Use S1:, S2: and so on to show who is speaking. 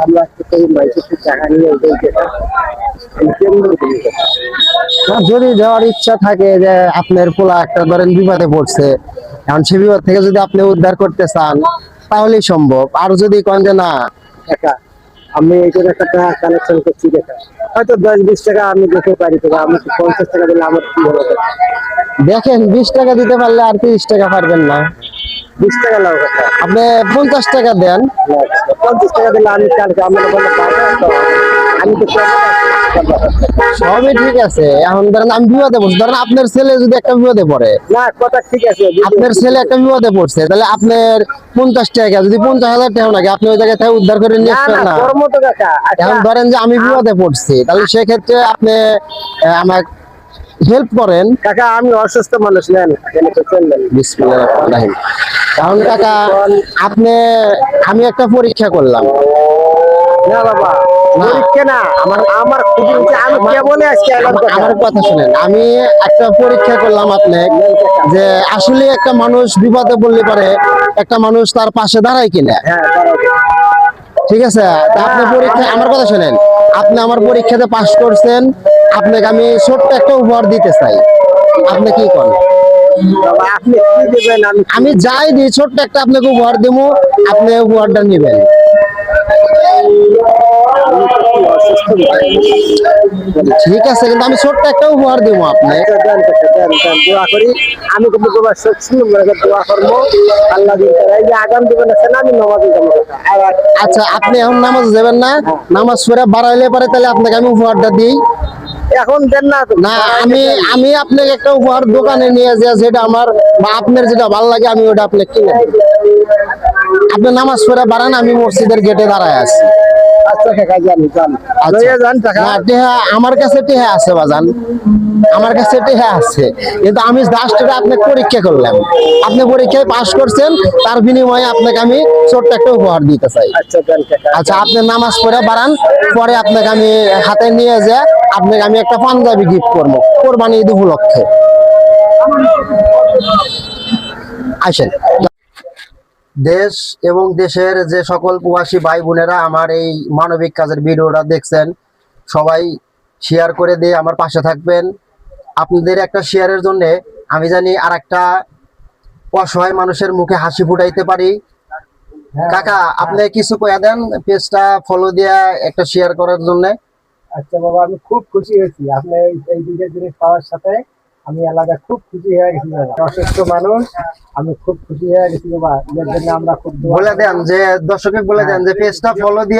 S1: আমরা টাকা নিয়ে
S2: যদি দেওয়ার ইচ্ছা থাকে যে আপনার পোলা একটা ধরেন বিপদে পড়ছে, এখন সে বিপদ থেকে যদি আপনি উদ্ধার করতে চান তাহলেই সম্ভব। আর যদি কোন যে না
S1: টাকা আমি এটার একটা টাকা কালেকশন করছি, দেখা হয়তো 10-20 টাকা আমি দিতে পারি, তো আমি 50 টাকা দিলে আমার কি হবে?
S2: দেখেন 20 টাকা দিতে পারলে আর 30 টাকা পারবেন না।
S1: 20 টাকা লাভ কথা।
S2: আপনি 50 টাকা দেন।
S1: 50 টাকা দিলে আমি কালকে আমরা বলে পাবো, তো আমি তো
S2: সবই ঠিক আছে, এখন ধরেন আমি বিপদে পড়ছি, ধরেন আপনার ছেলে যদি একটা বিপদে পড়ে,
S1: না কথা ঠিক আছে।
S2: আপনার ছেলে একটা বিপদে পড়ছে, তাহলে আপনার 50 টাকা যদি 50,000 টাকা লাগে আপনি ওই জায়গায় থেকে উদ্ধার করে নিয়ে
S1: না
S2: আসবেন
S1: না
S2: না।
S1: তোর মতো কাকা।
S2: এখন ধরেন যে আমি বিপদে পড়ছি, তাহলে সেক্ষেত্রে আপনি আমাকে হেল্প করেন।
S1: কাকা আমি অসুস্থ মানুষ, নেন এখানে তো চলবেন।
S2: বিসমিল্লাহির রহমানির রহিম। কারণ কাকা আপনি, আমি একটা পরীক্ষা করলাম।
S1: না বাবা পরীক্ষা না, আমার আমার খুবই হচ্ছে, আমি কেবলই আজকে এলাম কথা।
S2: আমার কথা শুনেন, আমি একটা পরীক্ষা করলাম আপনি, যে আসলে একটা মানুষ বিপদে পড়লে পারে একটা মানুষ তার পাশে দাঁড়ায় কিনা।
S1: হ্যাঁ দাঁড়াও।
S2: ঠিক আছে, তা আপনি পরীক্ষা, আমার কথা শুনেন, আপনি আমার পরীক্ষাতে পাশ করছেন, আপনাকে আমি ছোট্ট একটা উপহার দিতে চাই, আপনি কি করেন?
S1: বাবা আপনি কি দেবেন?
S2: আমি যাই দিই ছোট্ট একটা আপনাকে উপহার দেবো, আপনি উপহারটা নেবেন।
S1: আমি তো কি অসুস্থ ভাই।
S2: ঠিক আছে, কিন্তু আমি ছোট্ট একটা উপহার দেবো আপনি।
S1: আচ্ছা, দেন কাকা, দেন দেন, দোয়া করি। আমি কিন্তু তোমার সত্যি দোয়া করবো, আল্লাহ দিন এই যে আগাম দিবেন আছে না, আমি নমাজে যাবো কাকা।
S2: আচ্ছা, আপনি এখন নামাজ যাবেন না? নামাজ পড়ে বাড়াইলে পারে তাহলে আপনাকে আমি উপহারটা দিই।
S1: এখন দেন না তো।
S2: না, আমি আমি আপনাকে একটা উপহার দোকানে নিয়ে যাই, যেটা আমার বা আপনার যেটা ভালো লাগে আমি ওটা আপনাকে কিনে দিই। আপনি নামাজ পড়ে বাড়ান, আমি মসজিদের গেটে দাঁড়ায় আছি।
S1: আচ্ছা কাকা, যান যান,
S2: আচ্ছা।
S1: লইয়া যান টাকা।
S2: না, টেহা আমার কাছে টেহা আছে বাজান, আমার কাছে টেহা আছে, কিন্তু আমি জাস্ট এটা আপনাকে পরীক্ষা করলাম, আপনি পরীক্ষায় পাশ করছেন, তার বিনিময়ে আপনাকে আমি ছোট্ট একটা উপহার দিতে চাই।
S1: আচ্ছা দেন কাকা।
S2: আচ্ছা, আপনি নামাজ পড়ে বাড়ান, পরে আপনাকে আমি হাতে নিয়ে যা আপনাকে আমি একটা পাঞ্জাবি গিফট করবো কোরবানি ঈদ উপলক্ষে। আসেন। দেশ এবং দেশের যে সকল প্রবাসী ভাই বোনেরা আমার এই মানবিক কাজের ভিডিওটা দেখছেন, সবাই শেয়ার করে দিয়ে আমার পাশে থাকবেন। আপনাদের একটা শেয়ারের জন্য আমি জানি আর একটা অসহায় মানুষের মুখে হাসি ফুটাইতে পারি। কাকা আপনি কিছু কয়ে দেন, পেজটা ফলো দিয়া একটা শেয়ার করার জন্য।
S1: আচ্ছা বাবা, আমি খুব খুশি হয়েছি আপনি এই দুইটা জিনিস পাওয়ার সাথে। আমি এলাকায় খুব খুশি হয়ে গেছি বাবা, অসুস্থ মানুষ, আমি খুব খুশি হয়ে গেছি বাবা। এর জন্য আমরা খুব
S2: বলে দেন যে দর্শকে বলে দেন যে পেজটা ফলো দিয়ে